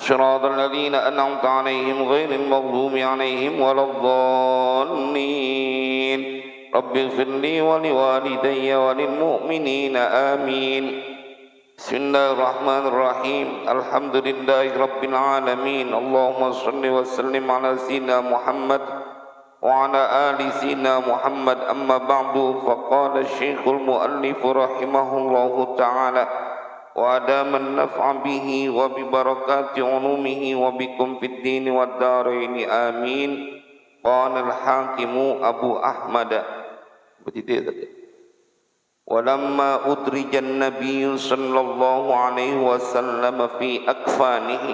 صراط الذين أنعمت عليهم غير المغضوب عليهم ولا الضالين رب اغفر لي ولوالدي وللمؤمنين آمين بسم الله الرحمن الرحيم الحمد لله رب العالمين اللهم صل وسلم على سيدنا محمد وعلى آل سيدنا محمد أما بعد فقال الشيخ المؤلف رحمه الله تعالى وأدام النفع به وببركات علومه وبكم في الدين والدارين آمين قال الحاكم أبو أحمد ولما أدرج النبي صلى الله عليه وسلم في أكفانه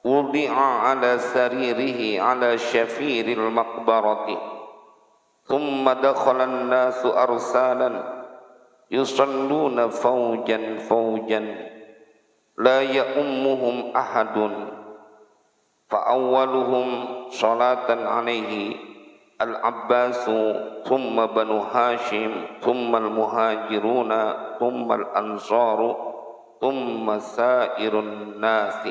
وضع على سريره على شفير المقبرة ثم دخل الناس أرسالا يصلون فوجا فوجا لا يؤمهم أحد فأولهم صلاة عليه العباس ثم بنو هاشم ثم المهاجرون ثم الأنصار ثم سائر الناس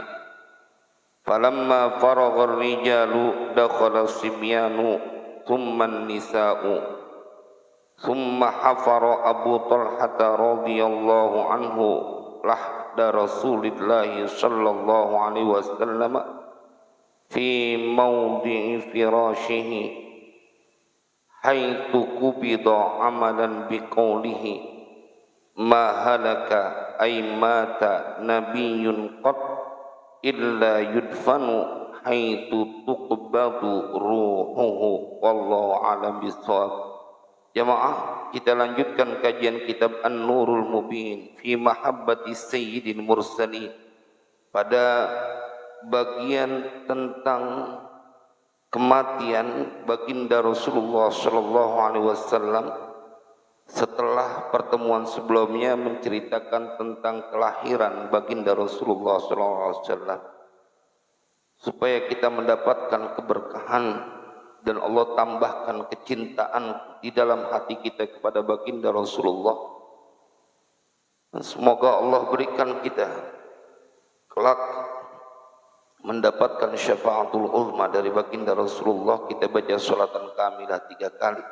فلما فرغ الرجال دخل الصبيان ثم النساء ثم حفر أبو طلحة رضي الله عنه لحد رسول الله صلى الله عليه وسلم في موضع فراشه حيث قبض عملا بقوله ما هلك أي مات نبي قط إلا يدفن حيث تقبض روحه والله أعلم بالصواب. Jamaah, kita lanjutkan kajian kitab An-Nurul Mubin fi mahabbati sayyidil mursalin pada bagian tentang kematian baginda Rasulullah sallallahu alaihi wasallam. Setelah pertemuan sebelumnya menceritakan tentang kelahiran baginda Rasulullah sallallahu alaihi wasallam supaya kita mendapatkan keberkahan dan Allah tambahkan kecintaan di dalam hati kita kepada baginda Rasulullah. Dan semoga Allah berikan kita kelak mendapatkan syafaatul uzma dari baginda Rasulullah. Kita baca salatan kamilah 3 kali.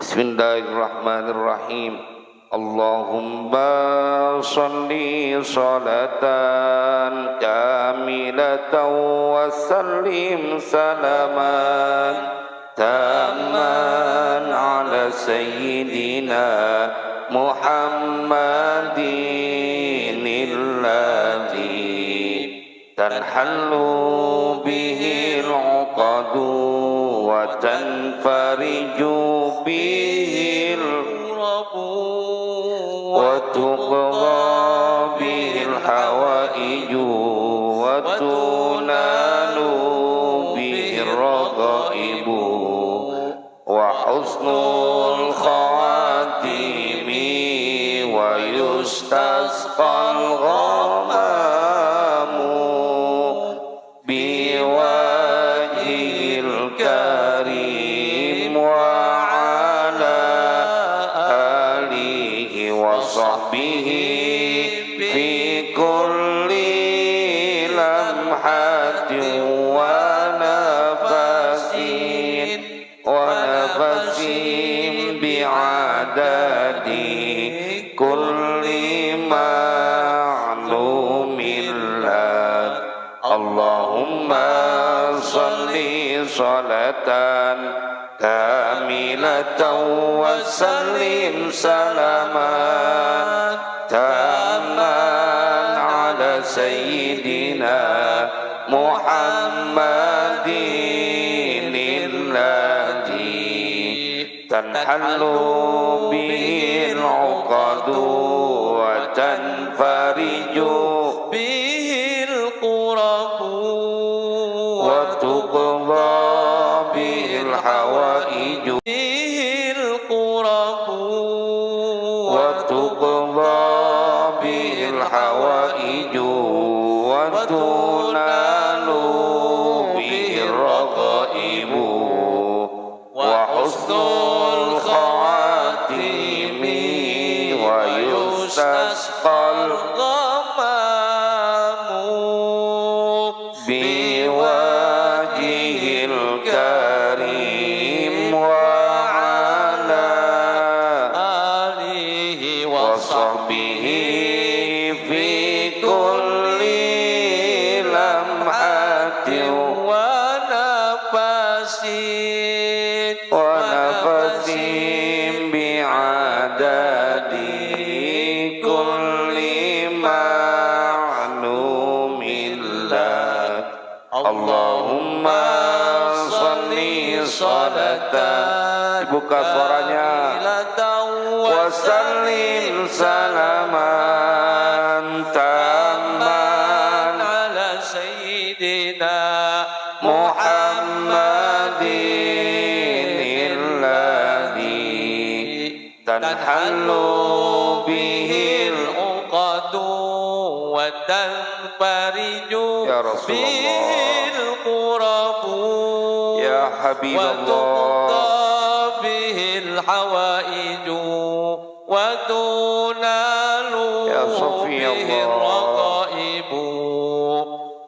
Bismillahirrahmanirrahim. Allahumma salli salatan kamilatan wa sallim salaman taman ala sayyidina Muhammadin alladhi tanhallu bihi al-uqadu wa tanfariju bihi al-urabu وتقضى به الحوائج وتنال به الرغائب وحسن الخواتم ويستسقى الغمام بوجهه الكريم وصحبه في كل لمحة ونفس بعدد كل معلوم لك اللهم صل صلاة كاملة وسلم سلاما تاما على سيدنا محمد الذي تنحل به العقد وتنفرج به الكرب وتقضى به الحوائج الحوائج وتنال به الرغائب وحسن الخواتم ويستسقى الغمام Allahumma salli salatan, dibuka suaranya, wa sallim salaman tamman ala sayyidina Muhammadin alladhi tanhallu bihil uqadu wa tanfariju ya Rasulullah bil qurabu ya wa Habiballah tuqda bihil hawaiju wa tunalu ya bihil Safiyallah raqaibu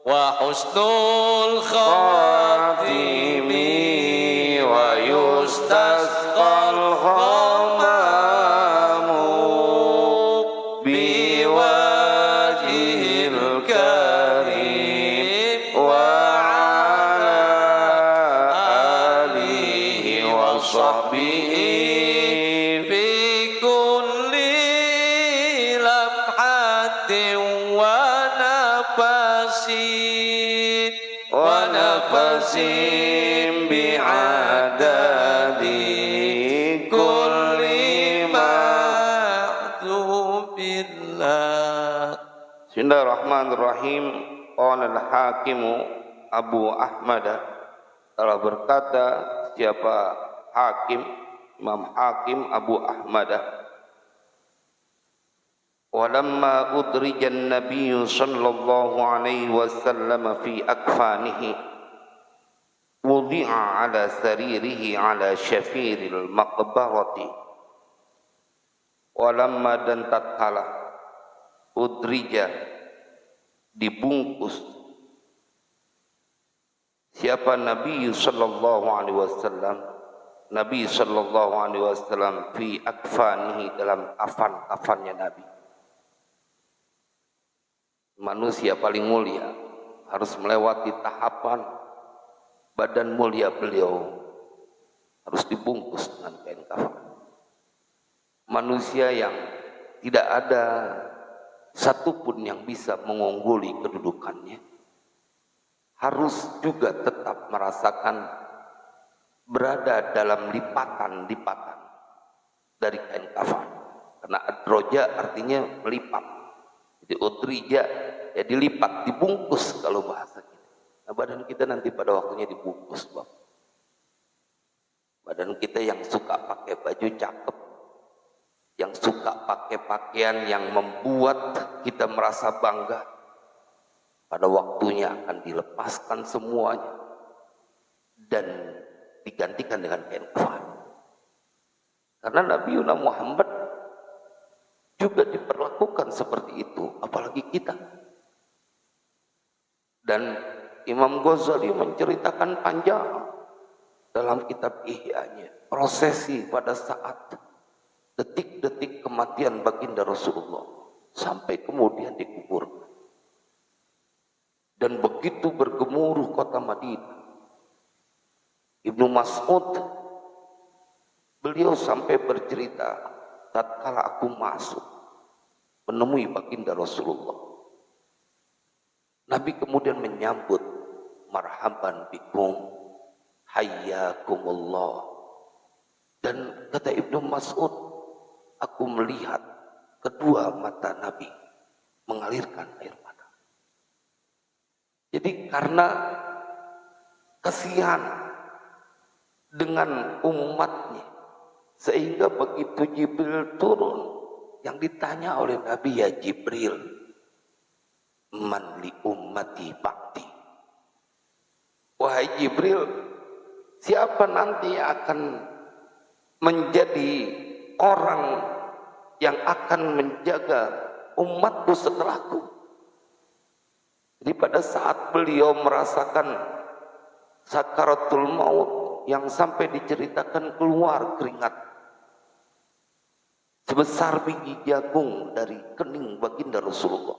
wa husnul khatimi wa yustasqal ghamamu biwajhil karim wa ala alihi wa sahbihi fi kulli lamhatin wa nafasin bi'adadi kulli ma'dubillah. Bismillahirrahmanirrahim. Qala al-hakimu Abu Ahmad telah berkata siapa hakim, Imam Hakim Abu Ahmad, walamma udrija an-nabiy sallallahu alaihi wasallam fi akfanihi wudi'a ala saririhi ala syafiril maqbarati, walamma dan tatkala udrija dibungkus siapa Nabi sallallahu alaihi wasallam, Nabi sallallahu alaihi wasallam fi akfanihi dalam kafan-kafannya Nabi. Manusia paling mulia harus melewati tahapan badan mulia beliau harus dibungkus dengan kain kafan. Manusia yang tidak ada satupun yang bisa mengungguli kedudukannya harus juga tetap merasakan berada dalam lipatan-lipatan dari kain kafan. Karena adroja artinya melipat. Jadi udrija ya dilipat, dibungkus kalau bahasa kita. Nah, badan kita nanti pada waktunya dibungkus, Bang. Badan kita yang suka pakai baju cakep, yang suka pakai pakaian yang membuat kita merasa bangga, pada waktunya akan dilepaskan semuanya dan digantikan dengan kain kafan. Karena Nabi Muhammad juga diperlakukan seperti itu, apalagi kita. Dan Imam Ghazali menceritakan panjang dalam kitab Ihya-nya prosesi pada saat detik-detik kematian baginda Rasulullah sampai kemudian dikuburkan. Dan begitu bergemuruh kota Madinah. Ibnu Mas'ud beliau sampai bercerita, tatkala aku masuk menemui baginda Rasulullah, Nabi kemudian menyambut, marhaban bikum, hayyakumullah. Dan kata Ibnu Mas'ud, aku melihat kedua mata Nabi mengalirkan air mata. Jadi karena kasihan dengan umatnya, sehingga begitu Jibril turun, yang ditanya oleh Nabi, ya Jibril, man li ummati ba'di. Wahai Jibril, siapa nanti yang akan menjadi orang yang akan menjaga umatku setelahku? Jadi pada saat beliau merasakan sakaratul maut yang sampai diceritakan keluar keringat sebesar biji jagung dari kening baginda Rasulullah.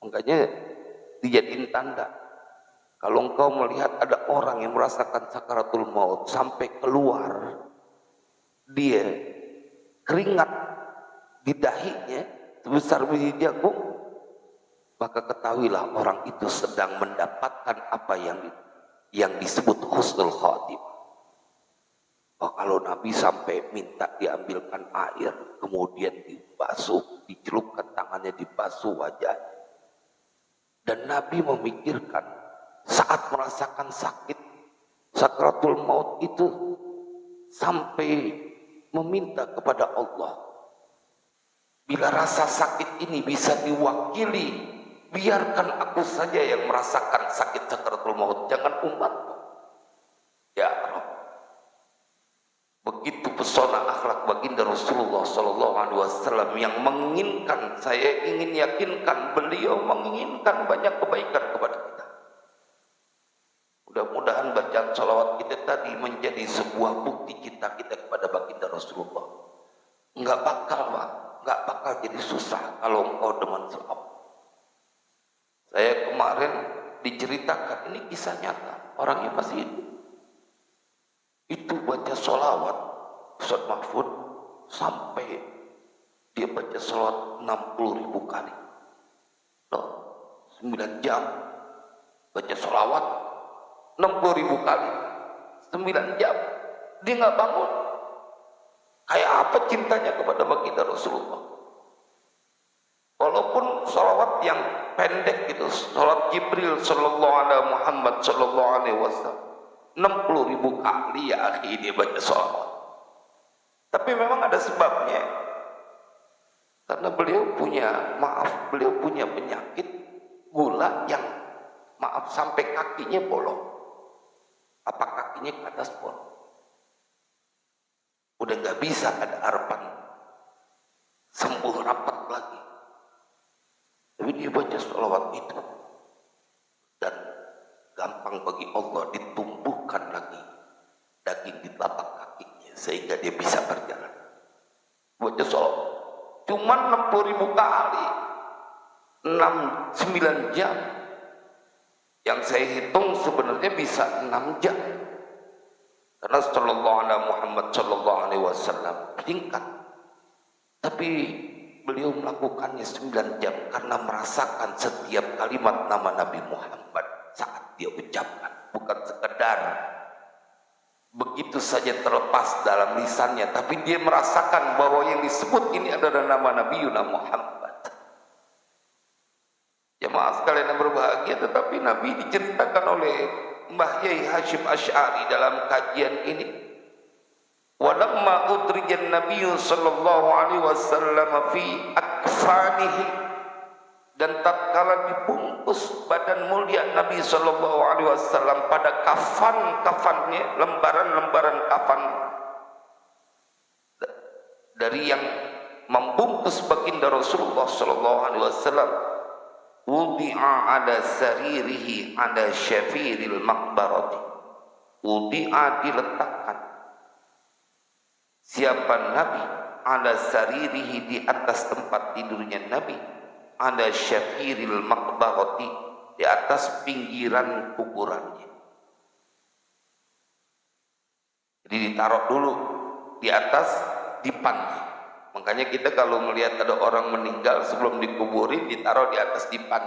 Makanya dijadiin tanda. Kalau engkau melihat ada orang yang merasakan sakaratul maut sampai keluar dia keringat di dahinya sebesar biji jagung, maka ketahuilah orang itu sedang mendapatkan apa yang disebut husnul khatimah. Oh, kalau Nabi sampai minta diambilkan air, kemudian dibasuh, dicelupkan tangannya, dibasuh wajahnya. Dan Nabi memikirkan saat merasakan sakit, sakratul maut itu sampai meminta kepada Allah, bila rasa sakit ini bisa diwakili, biarkan aku saja yang merasakan sakit sakratul maut, jangan umatku. Ya Rabb, begitu pesona akhlak baginda Rasulullah SAW yang menginginkan, saya ingin yakinkan beliau menginginkan banyak kebaikan kepada kita. Mudah-mudahan bacaan salawat kita tadi menjadi sebuah bukti cinta kita kepada baginda Rasulullah. Enggak bakal jadi susah kalau engkau demen selawat. Saya kemarin diceritakan, ini kisah nyata, orangnya masih hidup. Itu baca sholawat Ustaz Mahfud sampai dia baca sholawat 60.000 kali. Loh, 9 jam baca sholawat 60.000 kali, 9 jam dia nggak bangun. Kayak apa cintanya kepada baginda Rasulullah? Walaupun sholawat yang pendek itu, sholawat Jibril sallallahu alaihi Muhammad sallallahu alaihi wasallam 60.000 kali ya akhi dia baca sholawat. Tapi memang ada sebabnya. Karena beliau punya penyakit gula yang sampai kakinya bolong. Apa kakinya ke atas bolong. Udah gak bisa ada harapan sembuh rapat lagi. Tapi dia baca sholawat itu. Dan gampang bagi Allah ditumbuhkan lagi daging di telapak kakinya sehingga dia bisa berjalan. Baca sholawat cuman 60.000 kali 9 jam. Yang saya hitung sebenarnya bisa 6 jam. Karena sallallahu alaihi Muhammad sallallahu alaihi wasallam singkat. Tapi beliau melakukannya 9 jam karena merasakan setiap kalimat nama Nabi Muhammad saat dia ucapkan, bukan sekedar begitu saja terlepas dalam lisannya, tapi dia merasakan bahwa yang disebut ini adalah nama Nabi Muhammad. Jemaah sekalian yang berbahagia, tetapi Nabi diceritakan oleh Mbah Yai Hashim Asy'ari dalam kajian ini, walamma udrijan nabiyyu sallallahu alaihi wasallam fi akfanihi, dan tatkala dibungkus badan mulia Nabi sallallahu alaihi wasallam pada kafan-kafannya, lembaran-lembaran kafan dari yang membungkus baginda Rasulullah sallallahu alaihi wasallam, wudi'a ala saririhi ala syafiril maqbarati, wudi'a diletakkan siapa Nabi ala saririhi di atas tempat tidurnya Nabi, ala syafiril maqbarati di atas pinggiran kuburannya. Jadi ditaruh dulu di atas dipannya. Makanya kita kalau melihat ada orang meninggal sebelum dikuburin ditaruh di atas dipan.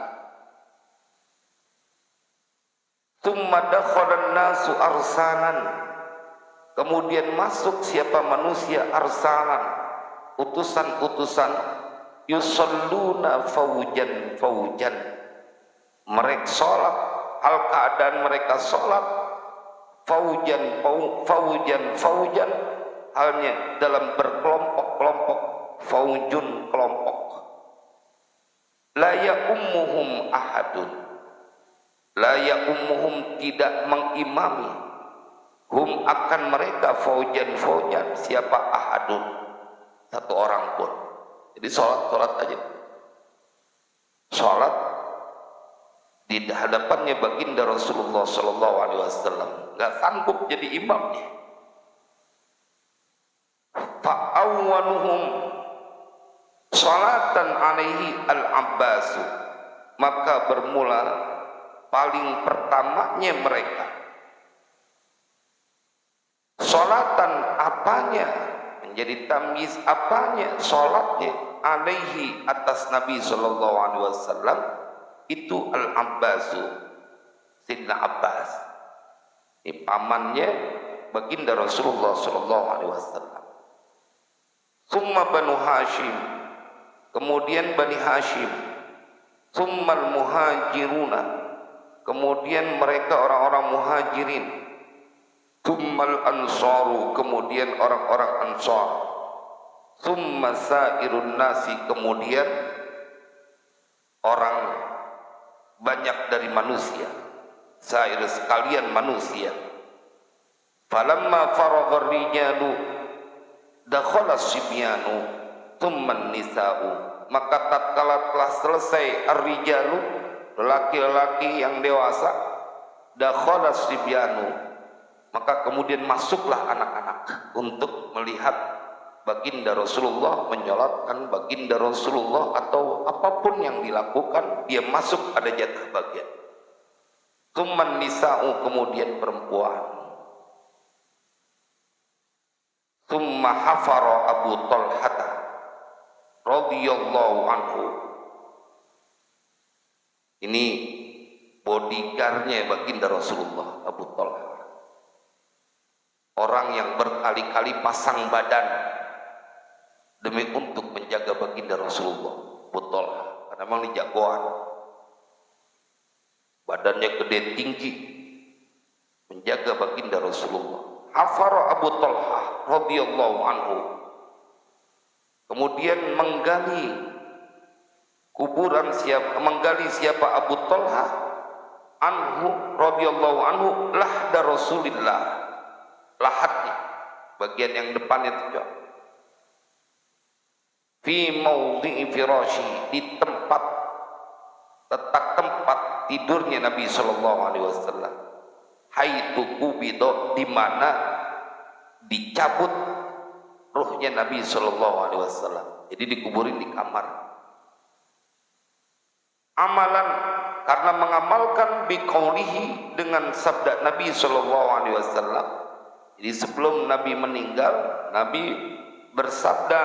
Tsumma dakhalan nasu arsalan, kemudian masuk siapa manusia arsalan, utusan-utusan, yusalluna faujan faujan, mereka sholat hal keadaan mereka sholat faujan faujan, halnya dalam berkelompok-kelompok, faujun kelompok. La ya'ummuhum ahadun, la ya'ummuhum tidak mengimami, hum akan mereka faujan siapa ahadun, satu orang pun. Jadi sholat aja, sholat di hadapannya baginda Rasulullah sallallahu alaihi wasallam, nggak sanggup jadi imamnya. Fa'awwaluhum salatan alaihi al-Abbasu, maka bermula paling pertamanya mereka salatan apanya, menjadi tamyiz apanya, salatnya alaihi atas Nabi sallallahu alaihi wasallam, itu Al-Abbasu, Sayyidina Abbas. Ini pamannya baginda Rasulullah sallallahu alaihi wasallam. Summa Banu Hashim, kemudian Bani Hashim. Summal muhajiruna, kemudian mereka orang-orang muhajirin. Summal ansaru, kemudian orang-orang ansar. Summa sairun nasi, kemudian orang banyak dari manusia, sair sekalian manusia. Falamma faragha rijalu dakhala sibyanu thumma nisa'u, maka tatkala telah selesai ar-rijalu, lelaki-lelaki yang dewasa, dakhala sibyanu, maka kemudian masuklah anak-anak untuk melihat baginda Rasulullah, menyolatkan baginda Rasulullah atau apapun yang dilakukan, dia masuk ada jatah bagian. Tsumman nisa'u, kemudian perempuan. Tsumma hafara Abu Talhah radhiyallahu anhu. Ini bodyguardnya baginda Rasulullah, Abu Talhah. Orang yang berkali-kali pasang badan demi untuk menjaga baginda Rasulullah, Abu Talhah. Karena memang ini jagoan, badannya gede tinggi, menjaga baginda Rasulullah. Hafara Abu Talhah radhiyallahu anhu, kemudian menggali kuburan menggali siapa Abu Talhah anhu radhiyallahu anhu lahda Rasulillah, lahatnya bagian yang depan itu, fi maudhi'i firashi, di tempat letak tempat tidurnya Nabi sallallahu alaihi wasallam, haitsu qubido, di mana dicabut ruhnya Nabi sallallahu alaihi wasallam. Jadi dikuburin di kamar. Amalan, karena mengamalkan biqaulihi, dengan sabda Nabi sallallahu alaihi wasallam. Jadi sebelum Nabi meninggal, Nabi bersabda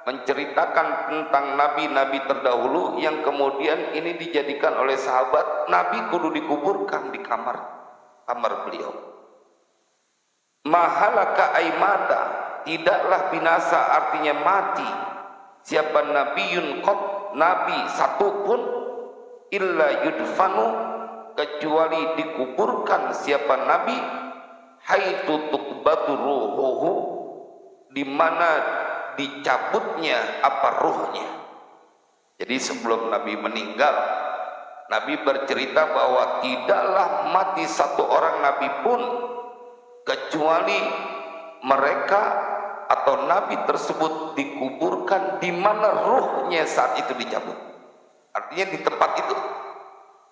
menceritakan tentang nabi-nabi terdahulu yang kemudian ini dijadikan oleh sahabat, Nabi kudu dikuburkan di kamar beliau. Mahalaka aimata, tidaklah binasa, artinya mati, siapa nabiyyun qad, nabi satu pun, illa yudfanu, kecuali dikuburkan siapa nabi, haitsu tuqbatu ruhuhu, di mana dicabutnya apa ruhnya. Jadi sebelum Nabi meninggal, Nabi bercerita bahwa tidaklah mati satu orang nabi pun kecuali mereka atau nabi tersebut dikuburkan di mana ruhnya saat itu dicabut. Artinya di tempat itu.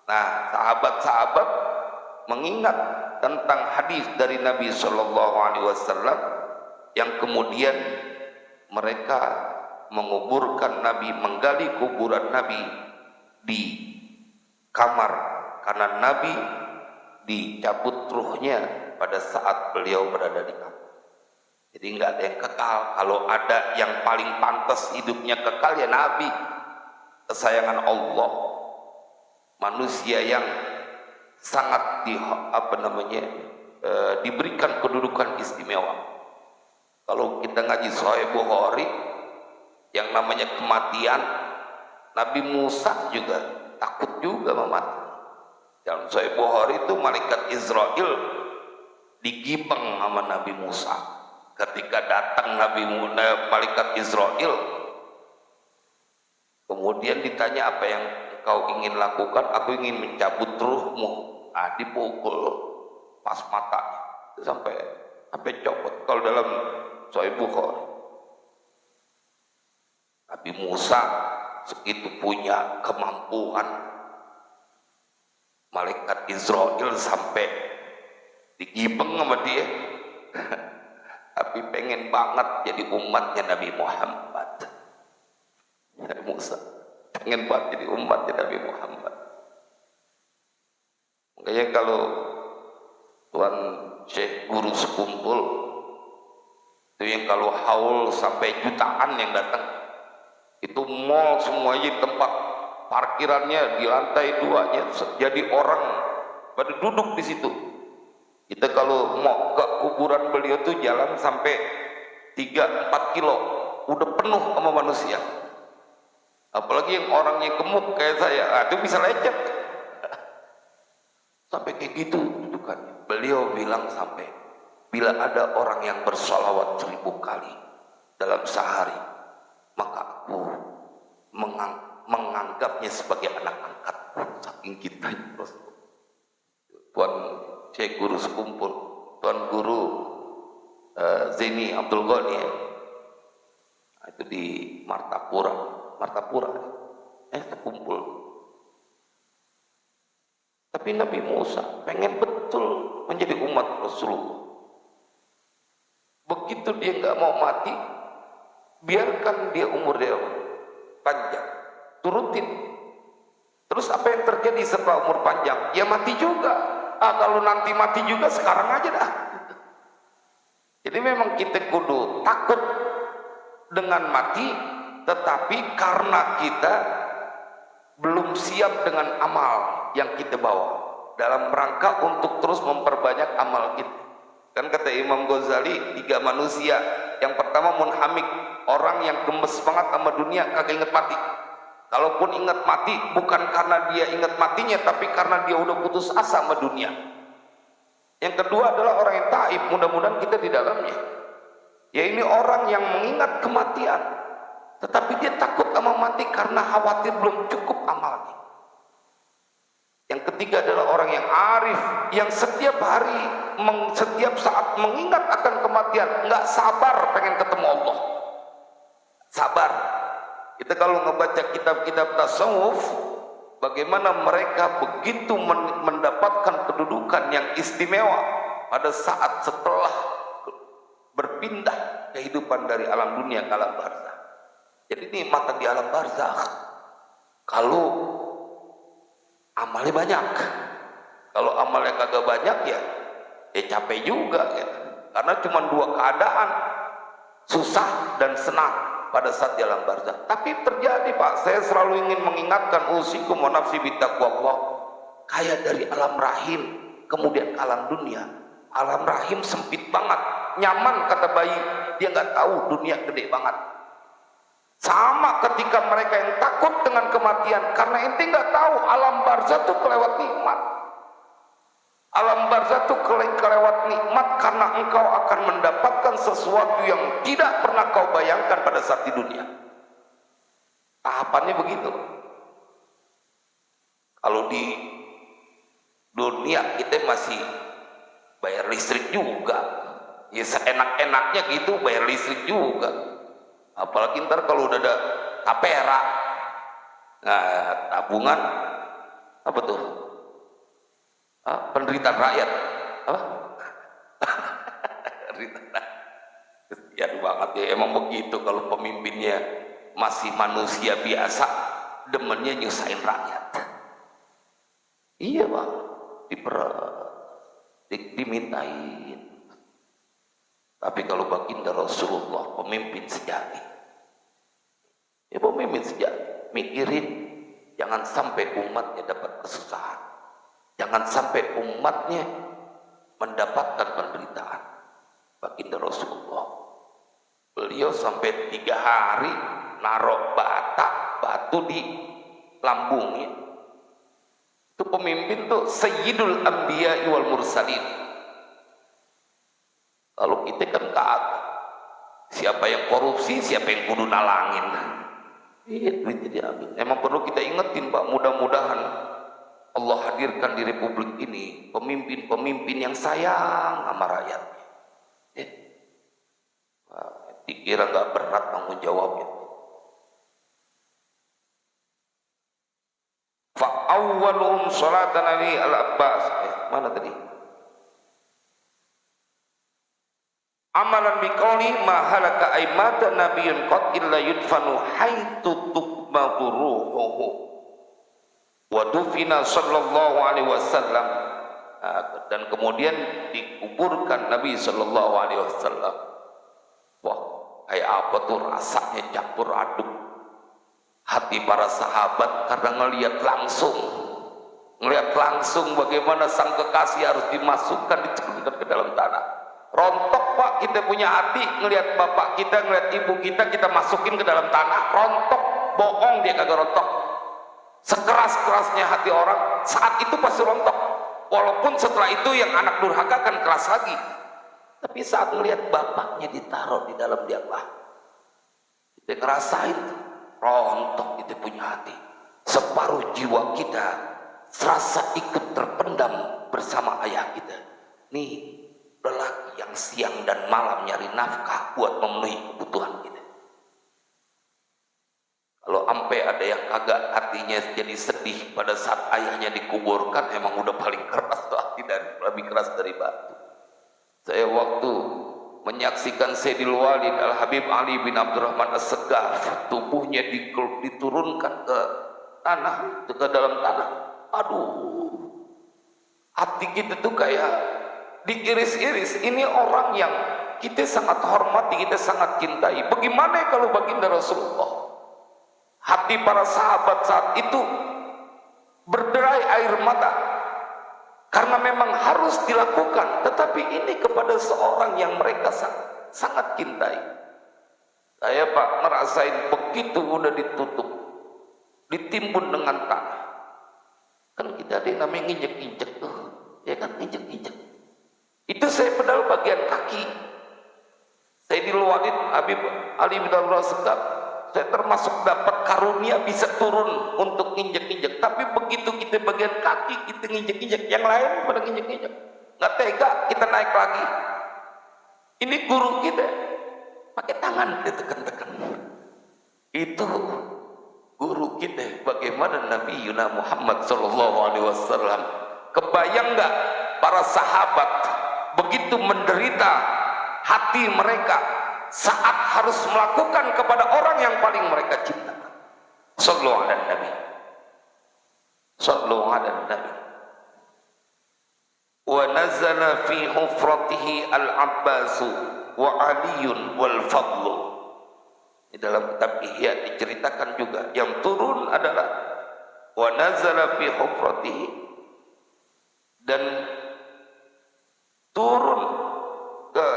Nah, sahabat-sahabat mengingat tentang hadis dari Nabi Shallallahu Alaihi Wasallam yang kemudian mereka menguburkan Nabi, menggali kuburan Nabi di kamar, karena Nabi dicabut ruhnya pada saat beliau berada di kamar. Jadi nggak ada yang kekal. Kalau ada yang paling pantas hidupnya kekal ya Nabi, kesayangan Allah, manusia yang sangat diberikan kedudukan istimewa. Kalau kita ngaji Sahih Bukhari, yang namanya kematian, Nabi Musa juga takut juga memati. Dalam Sahih Bukhari itu malaikat Israel digibeng sama Nabi Musa. Ketika datang malaikat Israel, kemudian ditanya, apa yang kau ingin lakukan? Aku ingin mencabut ruhmu. Nah, dipukul pas matanya sampai copot. Kalau dalam Sahih Bukhari, Nabi Musa segitu punya kemampuan, malaikat Israel sampai digibeng sama dia. Tapi pengen banget jadi umatnya Nabi Muhammad. Nabi Musa pengen banget jadi umatnya Nabi Muhammad. Makanya kalau Tuan Syekh guru sekumpul itu, yang kalau haul sampai jutaan yang datang, itu mall semuanya tempat parkirannya di lantai 2-nya, jadi orang pada duduk di situ. Kita kalau mau ke kuburan beliau tuh jalan sampai 3-4 kilo, udah penuh sama manusia. Apalagi yang orangnya gemuk kayak saya, itu bisa lecet. Sampai kayak gitu dudukannya. Beliau bilang sampai, bila ada orang yang bersolawat 1000 kali dalam sehari, maka aku menganggapnya sebagai anak angkatku. Saking kita Tuan Syekh Guru sekumpul, Tuan Guru Zaini Abdul Ghani, itu di Martapura sekumpul. Tapi Nabi Musa pengen betul menjadi umat Rasulullah. Begitu dia nggak mau mati, biarkan dia umur dia panjang, turutin. Terus apa yang terjadi setelah umur panjang? Ya mati juga. Kalau nanti mati juga, sekarang aja dah. Jadi memang kita kudu takut dengan mati, tetapi karena kita belum siap dengan amal yang kita bawa dalam rangka untuk terus memperbanyak amal kita. Kan kata Imam Ghazali, 3 manusia. Yang pertama munhamik, orang yang gemes banget sama dunia, kagak inget mati. Kalaupun ingat mati, bukan karena dia ingat matinya, tapi karena dia udah putus asa sama dunia. Yang kedua adalah orang yang taib, mudah-mudahan kita di dalamnya. Ya ini orang yang mengingat kematian, tetapi dia takut sama mati karena khawatir belum cukup amalnya. Yang ketiga adalah orang yang arif, yang setiap hari, setiap saat mengingat akan kematian, nggak sabar pengen ketemu Allah. Sabar. Kita kalau ngebaca kitab-kitab tasawuf, bagaimana mereka begitu mendapatkan kedudukan yang istimewa pada saat setelah berpindah kehidupan dari alam dunia ke alam barzakh. Jadi nikmat di alam barzakh kalau amalnya banyak. Kalau amalnya kagak banyak ya capek juga ya. Karena cuma 2 keadaan, susah dan senang pada saat di alam barzakh. Tapi terjadi Pak, saya selalu ingin mengingatkan usikum wa nafsi bittaqwallah. Kayak dari alam rahim kemudian ke alam dunia. Alam rahim sempit banget, nyaman kata bayi, dia nggak tahu dunia gede banget. Sama ketika mereka yang takut dengan kematian, karena ente nggak tahu alam barzakh tuh kelewat nikmat. Alam barzakh tuh kelewat nikmat karena engkau akan mendapatkan sesuatu yang tidak pernah kau bayangkan pada saat di dunia. Tahapannya begitu. Kalau di dunia kita masih bayar listrik juga, ya seenak-enaknya gitu bayar listrik juga. Apalagi ntar kalau udah ada tapera, nah tabungan apa tuh? Penderitaan rakyat apa? Kesian banget ya, emang begitu kalau pemimpinnya masih manusia biasa, demennya nyusahin rakyat. Iya Bang, dimintain. Tapi kalau baginda Rasulullah pemimpin sejati, ya pemimpin sejati, mikirin jangan sampai umatnya dapat kesusahan, jangan sampai umatnya mendapatkan penderitaan. Baginda Rasulullah, beliau sampai 3 hari narok batu di lambungnya. Itu pemimpin tuh Sayyidul Anbiya wal Mursalin. Kalau kita kan kagak, siapa yang korupsi, siapa yang kudu nalangin. Iya, duit diambil. Emang perlu kita ingetin Pak, mudah-mudahan Allah hadirkan di republik ini pemimpin-pemimpin yang sayang sama rakyatnya. Dikira gak berat tanggung jawabnya. Fa'awwaluhum salatan ali al-Abbas. Mana tadi? Amalan biqauli ma halaka aimata nabiyyun qad illa yudfanu haitsu tuqbadu ruhuhu wa dufina sallallahu alaihi wasallam. Dan kemudian dikuburkan Nabi sallallahu alaihi wasallam. Wah, kayak apa tuh rasanya campur aduk hati para sahabat karena ngelihat langsung bagaimana sang kekasih harus dimasukkan, diturunkan ke dalam tanah. Rontok Pak, kita punya hati ngelihat bapak kita, ngelihat ibu kita masukin ke dalam tanah, rontok. Bohong dia kagak rontok. Sekeras-kerasnya hati orang saat itu pasti rontok, walaupun setelah itu yang anak durhaka akan keras lagi. Tapi saat melihat bapaknya ditaruh di dalam diapah, kita ngerasain rontok. Kita punya hati, separuh jiwa kita serasa ikut terpendam bersama ayah kita. Nih lelaki yang siang dan malam nyari nafkah buat memenuhi kebutuhan kita. Kalau sampai ada yang kagak hatinya jadi sedih pada saat ayahnya dikuburkan, emang udah paling keras tuh hati, dan lebih keras dari batu. Saya waktu menyaksikan Sayyidil Walid Al-Habib Ali bin Abdurrahman As-Segaf, tubuhnya diturunkan ke tanah, ke dalam tanah. Aduh, hati kita tuh kayak diiris-iris. Ini orang yang kita sangat hormati, kita sangat cintai. Bagaimana kalau baginda Rasulullah? Hati para sahabat saat itu berderai air mata karena memang harus dilakukan, tetapi ini kepada seorang yang mereka sangat cintai. Saya Pak ngerasain begitu udah ditutup, ditimbun dengan tanah. Kan kita ada yang namanya nginjek-nginjek tuh, ya kan, nginjek-nginjek. Itu saya pedal bagian kaki. Sayyidil Walid Habib Ali bin Abdurrahman As-Segaf, saya termasuk dapat karunia bisa turun untuk nginjek-nginjek. Tapi begitu kita bagian kaki kita nginjek-nginjek, yang lain pada nginjek-nginjek, nggak tega kita naik lagi. Ini guru kita pakai tangan ditekan-tekan. Itu guru kita, bagaimana Nabi Yuna Muhammad SAW. Kebayang nggak para sahabat begitu menderita hati mereka saat harus melakukan kepada orang yang paling mereka cintakan. Sallu ala Nabi, sallu ala Nabi. Wa nazala fi hufratihi al-Abbasu wa Aliyun wal Fadlu. Di dalam kitab Ihya diceritakan juga yang turun adalah wa nazala fi hufratihi, dan turun ke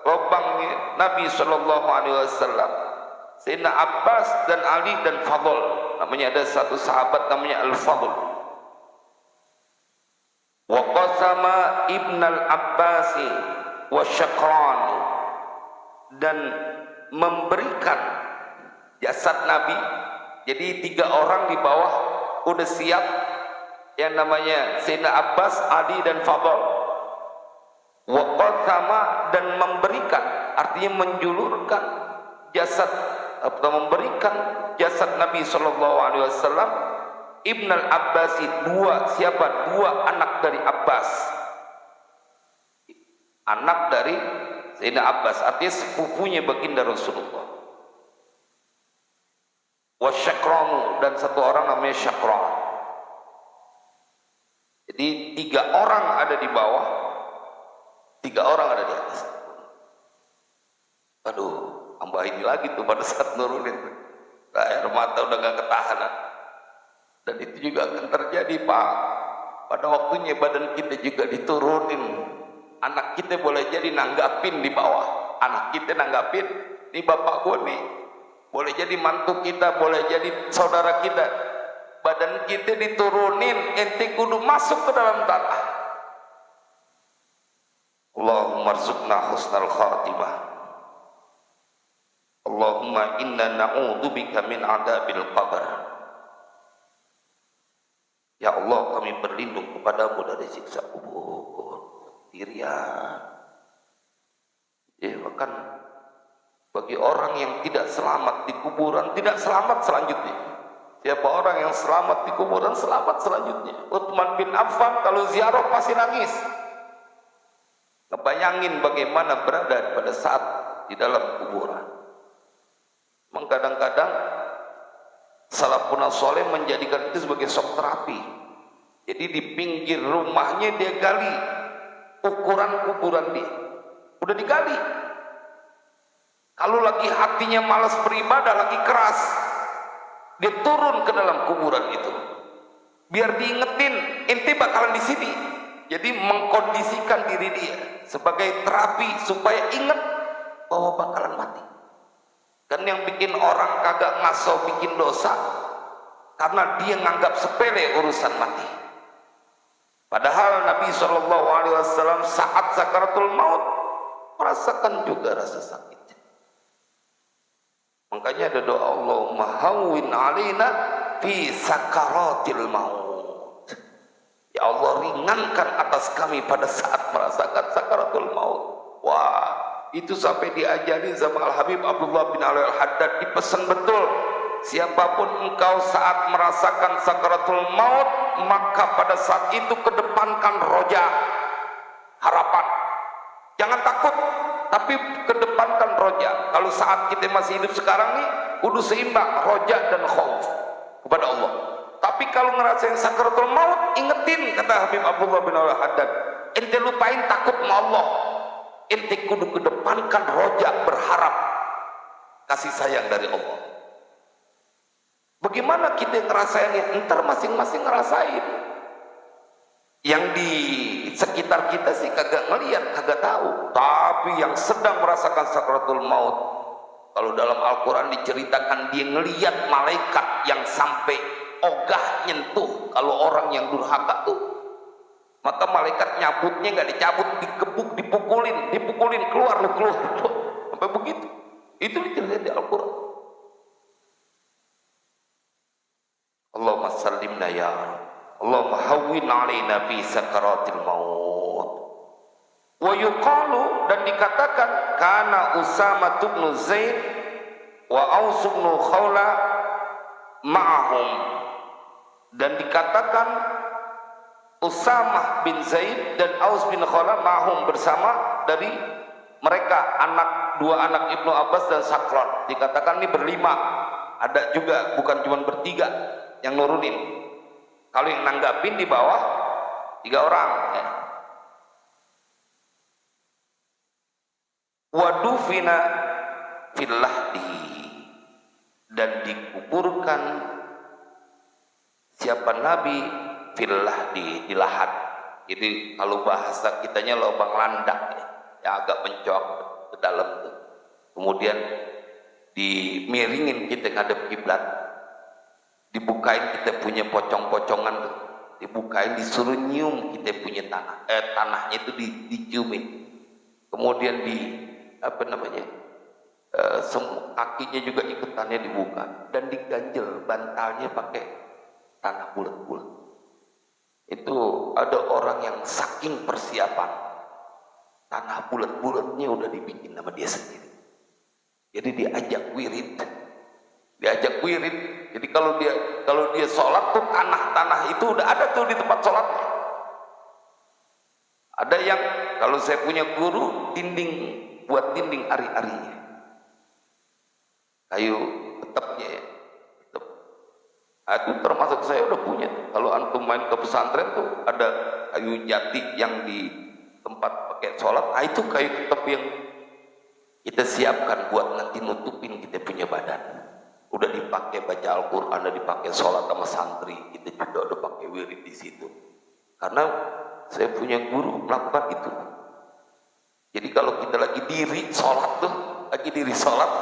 lubangnya Nabi Shallallahu Alaihi Wasallam Sayyidina Abbas dan Ali dan Fadl. Namanya ada satu sahabat namanya Al-Fadl. Wa qasama Ibn Al-Abbasi wa Syakran, dan memberikan jasad Nabi. Jadi 3 orang di bawah udah siap, yang namanya Sayyidina Abbas, Ali dan Fadl. Waqasama, dan memberikan, artinya menjulurkan jasad atau memberikan jasad Nabi Shallallahu Alaihi Wasallam Ibn al-Abbasi, 2 anak dari Abbas, anak dari Sayyidina Abbas, artinya sepupunya baginda Rasulullah. Wa Syakranu, dan 1 orang namanya Syakran. Jadi 3 orang ada di bawah, 3 orang ada di atas. Aduh, tambah ini lagi tuh pada saat nurunin, air mata udah gak ketahanan. Dan itu juga akan terjadi Pak, pada waktunya badan kita juga diturunin. Anak kita boleh jadi nanggapin di bawah, anak kita nanggapin, ini bapak gue nih, boleh jadi mantu kita, boleh jadi saudara kita. Badan kita diturunin, ente kudu masuk ke dalam tanah. Allahumma arzuqna husnal khatimah. Allahumma inna na'udzubika min adabil qabr. Ya Allah, kami berlindung kepadamu dari siksa kubur. Dirian. Ya, bahkan bagi orang yang tidak selamat di kuburan, tidak selamat selanjutnya. Siapa orang yang selamat di kuburan, selamat selanjutnya. Utsman bin Affan kalau ziarah pasti nangis. Bayangin bagaimana berada pada saat di dalam kuburan. Memang kadang-kadang salafun saleh menjadikan itu sebagai shock terapi. Jadi di pinggir rumahnya dia gali ukuran kuburan dia, udah digali. Kalau lagi hatinya malas beribadah, lagi keras, Dia turun ke dalam kuburan itu biar diingetin ente bakalan di sini. Jadi mengkondisikan diri dia sebagai terapi supaya ingat bahwa bakalan mati. Kan yang bikin orang kagak ngaso bikin dosa karena dia nganggap sepele urusan mati. Padahal Nabi SAW saat sakaratul maut merasakan juga rasa sakit. Makanya ada doa, Allahumma hawwin alaina fi sakaratil maut. Ya Allah, ringankan atas kami pada saat merasakan sakaratul maut. Wah, itu sampai diajari sama Al-Habib Abdullah bin Ali Al-Haddad, dipesan betul, siapapun engkau saat merasakan sakaratul maut, maka pada saat itu kedepankan roja, harapan. Jangan takut, tapi kedepankan roja. Kalau saat kita masih hidup sekarang nih, kudu seimbang roja dan khauf kepada Allah. Tapi kalau ngerasain sakaratul maut, ingetin, kata Habib Abdullah bin Al-Haddad, ente lupain takut sama Allah, ente kudu kedepankan roja, berharap kasih sayang dari Allah. Bagaimana kita ngerasainnya? Ntar masing-masing ngerasain. Yang di sekitar kita sih kagak ngeliat, kagak tahu. Tapi yang sedang merasakan sakaratul maut, kalau dalam Al-Quran diceritakan dia ngeliat malaikat yang sampai ogah nyentuh. Kalau orang yang durhaka tuh, maka malaikat nyabutnya nggak dicabut, dikebuk, dipukulin, keluar sampai begitu. Itu diceritakan di Al-Quran. Allahumma sallimna ya Rabb, Allahumma hawwin alaina fi sakaratil maut. Wa yuqalu, dan dikatakan, kana Usamah bin Zaid wa Aus bin Khawla ma'ahum, dan dikatakan Usamah bin Zaid dan Aus bin Khawla ma'ahum, bersama dari mereka dua anak Ibnu Abbas dan Sakron. Dikatakan ini berlima, ada juga bukan cuma bertiga yang nurunin. Kalau yang nanggapin di bawah 3 orang ya. Wadufina fil lahdi, dan dikuburkan siapa Nabi fil lahdi, di lahat. Jadi kalau bahasa kitanya lubang landak ya, yang agak mencolok ke dalam tuh. Kemudian dimiringin kita ngadep kiblat, dibukain kita punya pocong-pocongan tuh, dibukain, disuruh nyium kita punya tanahnya itu diciumin. Kemudian kakinya juga ikutannya dibuka, dan diganjel bantalnya pakai tanah bulat-bulat. Itu ada orang yang saking persiapan, tanah bulat-bulatnya udah dibikin sama dia sendiri. Jadi diajak wirid. Jadi kalau dia sholat tuh tanah itu udah ada tuh di tempat sholatnya. Ada yang, kalau saya punya guru, buat dinding ari-arinya, kayu ketepnya ya, ketep. Itu termasuk saya udah punya. Kalau antum main ke pesantren tuh ada kayu jati yang di tempat pakai sholat, itu kayu ketep yang kita siapkan buat nanti nutupin kita punya badan. Udah dipakai baca Al-Quran, udah dipakai sholat sama santri, kita juga udah pakai wirid di situ. Karena saya punya guru melakukan itu. Jadi kalau kita lagi diri sholat,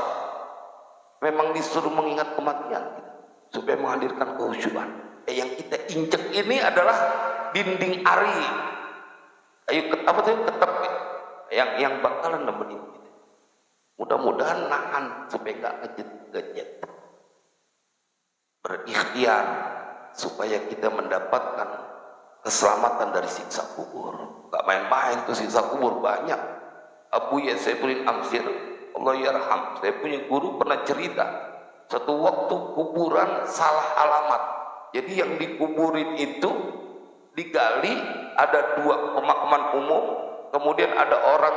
memang disuruh mengingat kematian gitu, supaya menghadirkan kehusyuan. Yang kita injek ini adalah dinding ari, ketep yang bakalan nemenin kita. Mudah-mudahan nahan supaya nggak ngejet. Berikhtiar supaya kita mendapatkan keselamatan dari siksa kubur. Gak main-main tuh siksa kubur, banyak. Abu Yasefulin Amsir, Allah yarham, saya punya guru pernah cerita, satu waktu kuburan salah alamat. Jadi yang dikuburin itu digali, ada 2 pemakaman umum, kemudian ada orang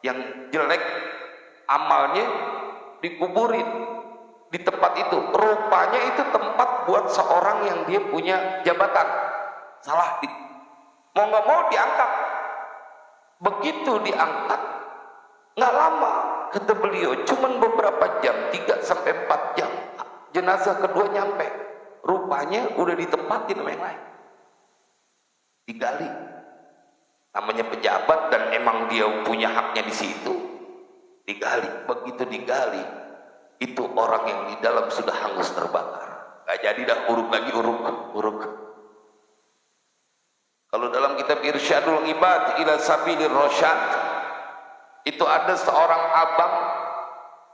yang jelek amalnya dikuburin di tempat itu. Rupanya itu tempat buat seorang yang dia punya jabatan. Salah, mau nggak mau diangkat. Begitu diangkat, nggak lama, kata beliau, cuman beberapa jam, 3 sampai 4 jam, jenazah kedua nyampe, rupanya udah ditempatin sama yang lain, digali. Namanya pejabat dan emang dia punya haknya di situ, digali. Begitu digali, itu orang yang di dalam sudah hangus terbakar. Gak jadi dah uruk lagi, uruk. Kalau dalam kitab Irsyadul Ibad ila Sabilir Rasyad, itu ada seorang abang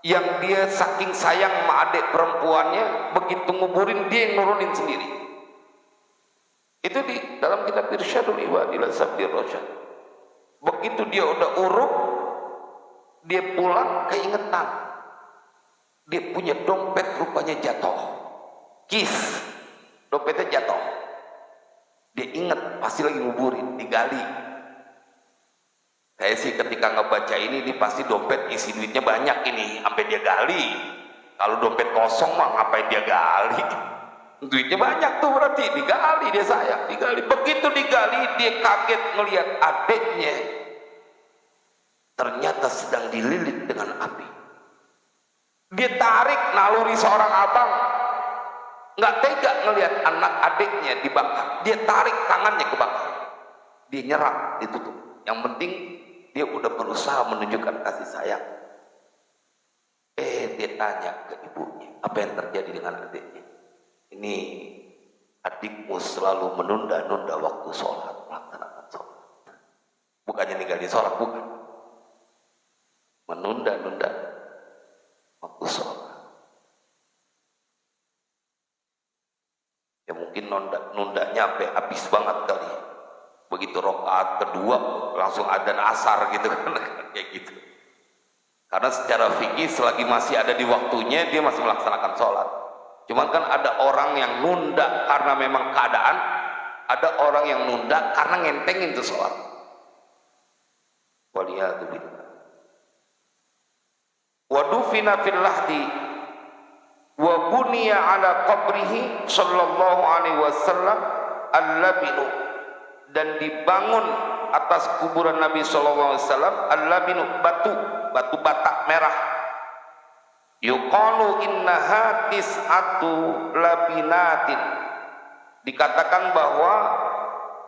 yang dia saking sayang sama adik perempuannya, begitu nguburin dia yang nurunin sendiri. Itu di dalam kitab Irsyadul Ibad ila Sabilir Rasyad. Begitu dia udah uruk, dia pulang keingetan, dia punya dompet rupanya jatuh, kis, dompetnya jatuh. Dia ingat pasti lagi nguburin, digali. Saya sih ketika ngebaca ini pasti dompet isi duitnya banyak ini, sampai dia gali. Kalau dompet kosong mah ngapain dia gali? Duitnya banyak tuh berarti, digali dia sayang, digali. Begitu digali dia kaget ngelihat adiknya ternyata sedang dililit dengan api. Dia tarik naluri seorang abang, nggak tega ngelihat anak adiknya dibakar. Dia tarik tangannya kebakar, dia nyerah, ditutup. Yang penting dia udah berusaha menunjukkan kasih sayang. Dia tanya ke ibunya, apa yang terjadi dengan adiknya? Ini adikmu selalu menunda-nunda waktu sholat, melaksanakan sholat. Bukannya ninggalin sholat, bukan. Menunda-nunda waktu sholat. Ya mungkin nundanya sampai habis banget kali. Begitu rakaat kedua langsung adzan asar gitu kan, kayak gitu. Karena secara fikih selagi masih ada di waktunya dia masih melaksanakan sholat. Cuman kan ada orang yang nunda karena memang keadaan, ada orang yang nunda karena ngentengin tuh sholat. Waliyadzubillah. Wa dufina fil lahdi wa buniya ala qabrihi sallallahu alaihi wasallam al-labinu, dan dibangun atas kuburan Nabi sallallahu alaihi wasallam al-labinu, batu bata merah. Yuqalu innaha tis'atu labinatin, dikatakan bahwa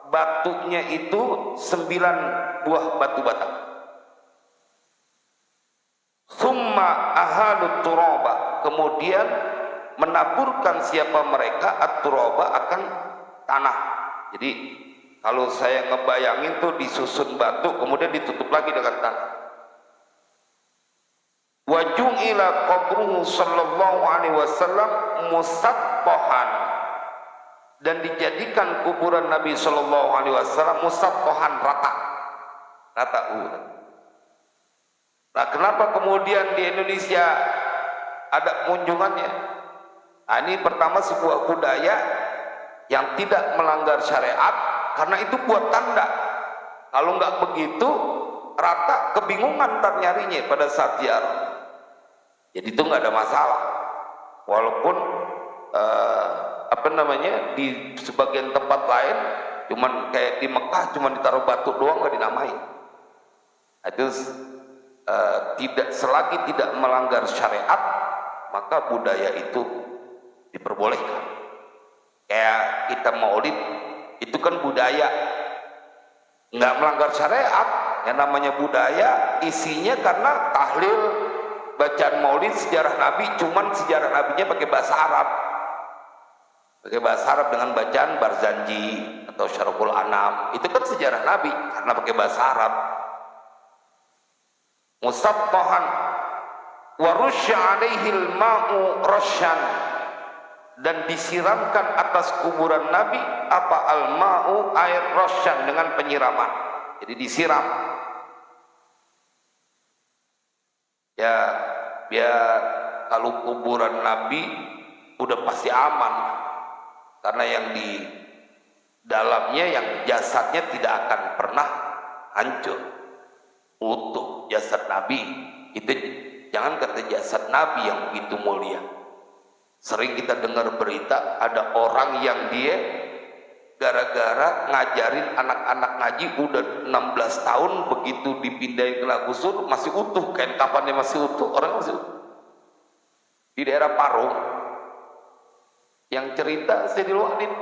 batunya itu 9 buah batu bata. Summa ahalut turaba, kemudian menaburkan siapa mereka at-turaba akan tanah. Jadi kalau saya ngebayangin tuh disusun batu kemudian ditutup lagi dengan tanah. Wa ju'ila qabruhu sallallahu alaihi wasallam musattahan, dan dijadikan kuburan Nabi sallallahu alaihi wasallam musattahan, rata. Nah, kenapa kemudian di Indonesia ada kunjungannya? Nah, ini pertama sebuah budaya yang tidak melanggar syariat, karena itu buat tanda. Kalau nggak begitu, rata kebingungan ntar nyarinya pada saat ziarah. Jadi itu nggak ada masalah. Walaupun di sebagian tempat lain, cuman kayak di Mekah cuman ditaruh batu doang nggak dinamain. Itu tidak, selagi tidak melanggar syariat maka budaya itu diperbolehkan. Kayak kita maulid itu kan budaya, nggak melanggar syariat. Yang namanya budaya isinya karena tahlil, bacaan maulid, sejarah Nabi, cuman sejarah Nabinya pakai bahasa Arab, dengan bacaan Barzanji atau Syarhul Anam. Itu kan sejarah Nabi karena pakai bahasa Arab. Musattahan wa rusya alaihil ma'u rasyan, dan disiramkan atas kuburan Nabi apa al-ma'u, air, rasyan, dengan penyiraman. Jadi disiram. Ya biar kalau kuburan Nabi udah pasti aman, karena yang di dalamnya, yang jasadnya tidak akan pernah hancur, utuh jasad Nabi. Itu jangan kata jasad Nabi yang begitu mulia. Sering kita dengar berita ada orang yang dia gara-gara ngajarin anak-anak ngaji udah 16 tahun, begitu dipindahin ke Lagusur masih utuh, kain kafannya masih utuh, orang masih utuh. Di daerah Parung Yang cerita Sayyidil Walid,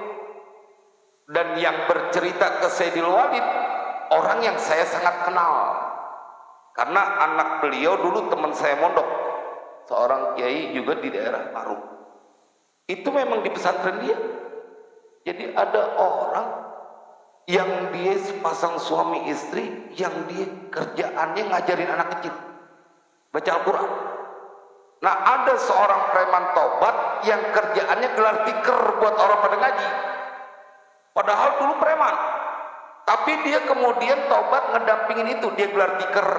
dan yang bercerita ke Sayyidil Walid orang yang saya sangat kenal, karena anak beliau dulu teman saya mondok, seorang kiai juga di daerah Parung. Itu memang di pesantren dia. Jadi ada orang yang dia sepasang suami istri, yang dia kerjaannya ngajarin anak kecil baca Al-Quran. Nah, ada seorang preman tobat yang kerjaannya gelar tikar buat orang pada ngaji, padahal dulu preman, tapi dia kemudian tobat ngedampingin itu, dia gelar tikar,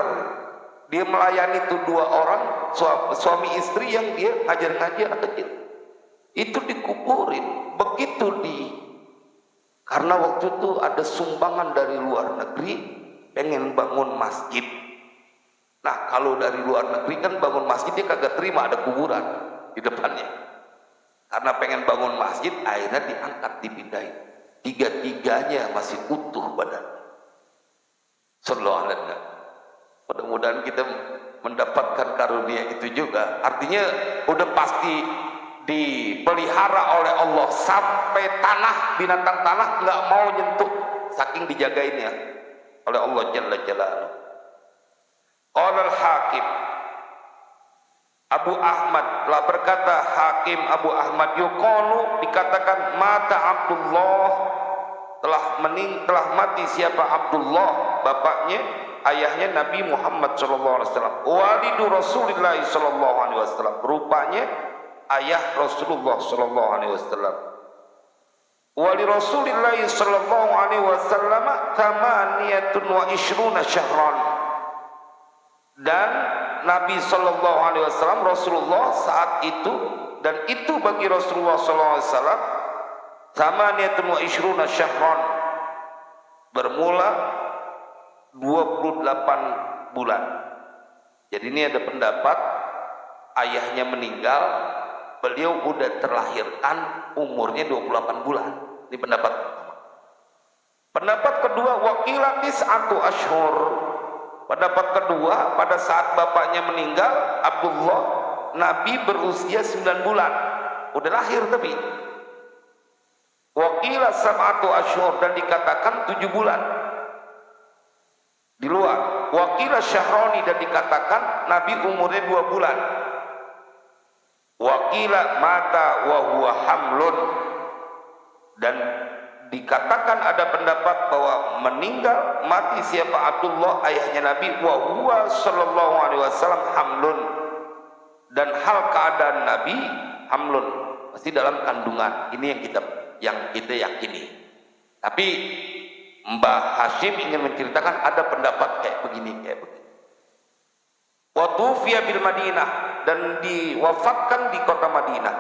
dia melayani itu dua orang suami istri yang dia ngajarin ngaji anak kecil. Itu dikuburin begitu karena waktu itu ada sumbangan dari luar negeri pengen bangun masjid. Nah, kalau dari luar negeri kan bangun masjid dia kagak terima ada kuburan di depannya. Karena pengen bangun masjid akhirnya diangkat, dipindahin. Tiga-tiganya masih utuh badan. Sallallahu alaihi wasallam. Mudah-mudahan kita mendapatkan karunia itu juga. Artinya udah pasti dipelihara oleh Allah sampai tanah, binatang tanah nggak mau nyentuh, saking dijagainnya oleh Allah Jalla Jalaluhu. Qala al-Hakim, Abu Ahmad telah berkata, Hakim Abu Ahmad, yuqalu, dikatakan, mata Abdullah, telah mati siapa? Abdullah, bapaknya, ayahnya Nabi Muhammad SAW, walidu Rasulullah SAW, rupanya ayah Rasulullah SAW. Wali Rasulullah SAW thamaniyatun wa ishruna syahran. Dan Nabi SAW, Rasulullah saat itu, dan itu bagi Rasulullah SAW thamaniyatun wa ishruna syahran, bermula 28 bulan. Jadi ini ada pendapat ayahnya meninggal, beliau udah terlahirkan umurnya 28 bulan. Ini pendapat pertama. Pendapat kedua, wakila tis'atu ashhur. Pendapat kedua, pada saat bapaknya meninggal, Abdullah, Nabi berusia 9 bulan. Udah lahir tapi. Wakila sab'atu ashhur, dan dikatakan 7 bulan. Di luar. Wakila syahroni, dan dikatakan Nabi umurnya 2 bulan. Wakila mata wa huwa hamlun, dan dikatakan ada pendapat bahwa meninggal mati siapa? Abdullah, ayahnya Nabi, wa huwa sallallahu alaihi wasallam hamlun, dan hal keadaan Nabi hamlun, pasti dalam kandungan. Ini yang kita yakini. Tapi Mbah Hashim ingin menceritakan ada pendapat kayak begini. Wa tufiya bil Madinah, dan diwafatkan di kota Madinah,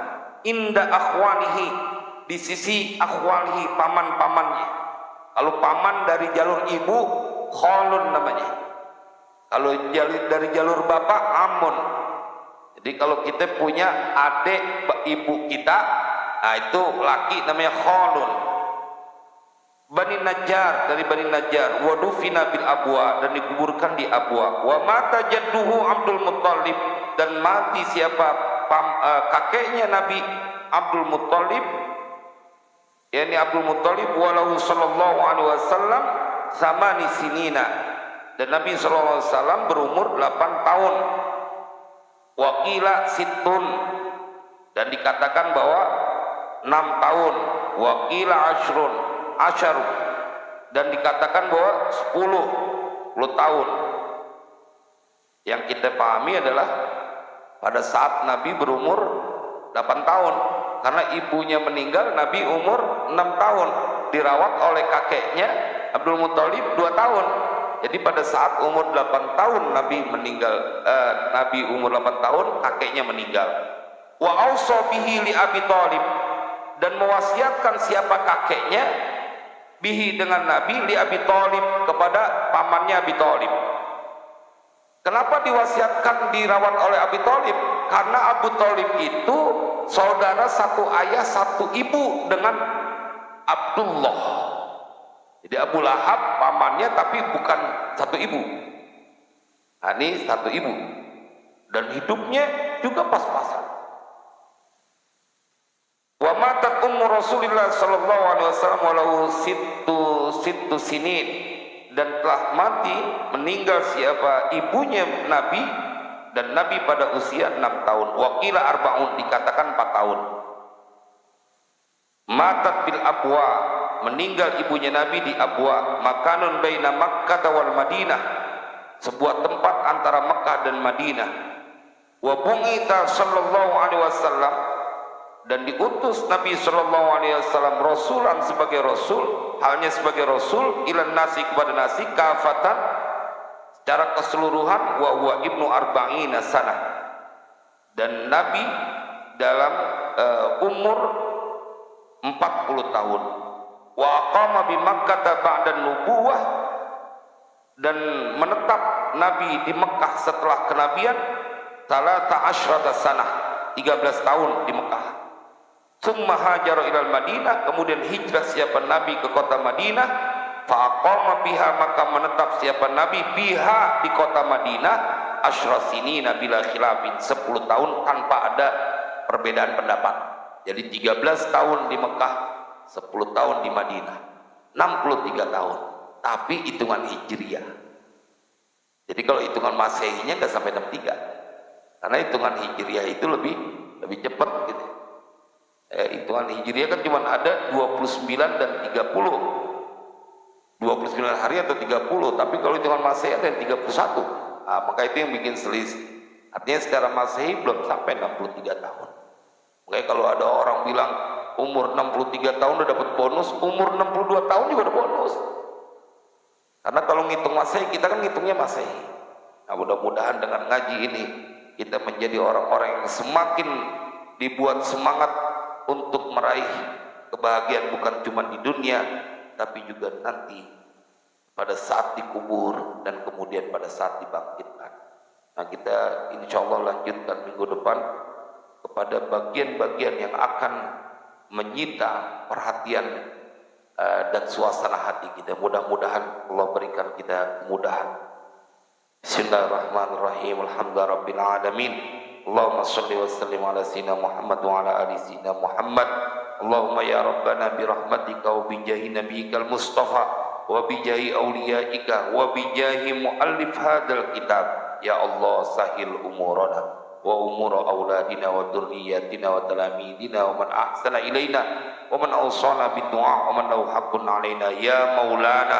inda akhwanihi, di sisi akhwalihi, paman-pamannya. Kalau paman dari jalur ibu, kholun namanya. Kalau dari jalur bapak, amun. Jadi kalau kita punya adik ibu kita, nah itu laki namanya kholun. Bani Najjar, dari Bani Najjar, wadufina bil Abwa, dan dikuburkan di Abwa. Wa mata jadduhu Abdul Muttalib, dan mati siapa? Kakeknya Nabi Abdul Muttalib, yakni Abdul Muttalib, walahu sallallahu alaihi wasallam samani sinina, dan Nabi sallallahu alaihi wasallam berumur 8 tahun. Waqila situn, dan dikatakan bahwa 6 tahun. Waqila ashrun, asharu, dan dikatakan bahwa 10 tahun. Yang kita pahami adalah pada saat Nabi berumur 8 tahun, karena ibunya meninggal, Nabi umur 6 tahun, dirawat oleh kakeknya Abdul Muttalib 2 tahun. Jadi pada saat umur 8 tahun Nabi meninggal, Nabi umur 8 tahun, kakeknya meninggal. Wa ausa bihi li Abi Thalib, dan mewasiatkan siapa kakeknya? Bihi, dengan Nabi, li Abi Thalib, kepada pamannya Abi Thalib. Kenapa diwasiatkan dirawat oleh Abi Thalib? Karena Abu Thalib itu saudara satu ayah satu ibu dengan Abdullah. Jadi Abu Lahab pamannya, tapi bukan satu ibu. Nah, ini satu ibu, dan hidupnya juga pas-pasan. Wa mata Rasulullah sallallahu alaihi wasallam walau sittu sinin, dan telah mati meninggal siapa ibunya Nabi, dan Nabi pada usia 6 tahun. Wakila arba'un, dikatakan 4 tahun. Matat bil Abwa, meninggal ibunya Nabi di Abwa. Makanun baina Makkah wal Madinah, sebuah tempat antara Makkah dan Madinah. Wa bu'itha sallallahu alaihi wasallam, dan diutus Nabi sallallahu alaihi wasallam rasulan, sebagai rasul, halnya sebagai rasul, ilan nasi, kepada nasi, kafatan, secara keseluruhan, wa huwa ibnu arba'ina sanah, dan Nabi dalam umur 40 tahun. Wa aqama bi Makkah ba'da nubuwah, dan menetap Nabi di Mekah setelah kenabian, talata asyrata sanah, 13 tahun di Mekah. Summa hajara ilal Madinah, kemudian hijrah siapa Nabi ke kota Madinah. Faqama biha, maka menetap siapa Nabi biha, di kota Madinah, asyra sinina bila khilafin, 10 tahun tanpa ada perbedaan pendapat. Jadi 13 tahun di Mekah, 10 tahun di Madinah, 63 tahun. Tapi hitungan hijriah. Jadi kalau hitungan masehinya nggak sampai 63, karena hitungan hijriah itu lebih cepat gitu. Hitungan hijriah kan cuma ada 29 dan 30, 29 hari atau 30, tapi kalau hitungan masehi ada yang 31. Nah, maka itu yang bikin selisih. Artinya secara masehi belum sampai 63 tahun. Makanya kalau ada orang bilang umur 63 tahun udah dapat bonus, umur 62 tahun juga ada bonus. Karena kalau ngitung masehi, kita kan ngitungnya masehi. Nah, mudah-mudahan dengan ngaji ini kita menjadi orang-orang yang semakin dibuat semangat untuk meraih kebahagiaan, bukan cuma di dunia, tapi juga nanti pada saat dikubur dan kemudian pada saat dibangkitkan. Nah, kita insya Allah lanjutkan minggu depan kepada bagian-bagian yang akan menyita perhatian dan suasana hati kita. Mudah-mudahan Allah berikan kita kemudahan. Bismillahirrahmanirrahim. Alhamdulillah rabbil alamin. Allahumma shalli wa sallim ala sayyidina Muhammad wa ala ali sayyidina Muhammad. Allahumma ya Rabbana bi rahmatika wa bi jahi nabiyyikal Mustafa wa bi jahi awliyaika wa bi jahi muallif hadzal kitab. Ya Allah, sahil umurana wa umura auladina wa dzurriyyatina wa talamidina wa man ahsana ilaina wa man awsana bid du'a wa man lahu haqqun alaina. Ya Maulana,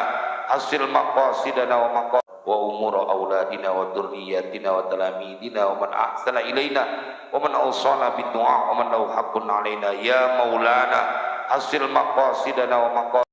hasil maqasidana wa maqasid wa umura auladina wa dzurriyyatina wa talamidina wa man ahsana ilaina wa man awsana bid du'a wa man lahu haqqun alaina. Ya Maulana, hasil maqasidana wa maqasid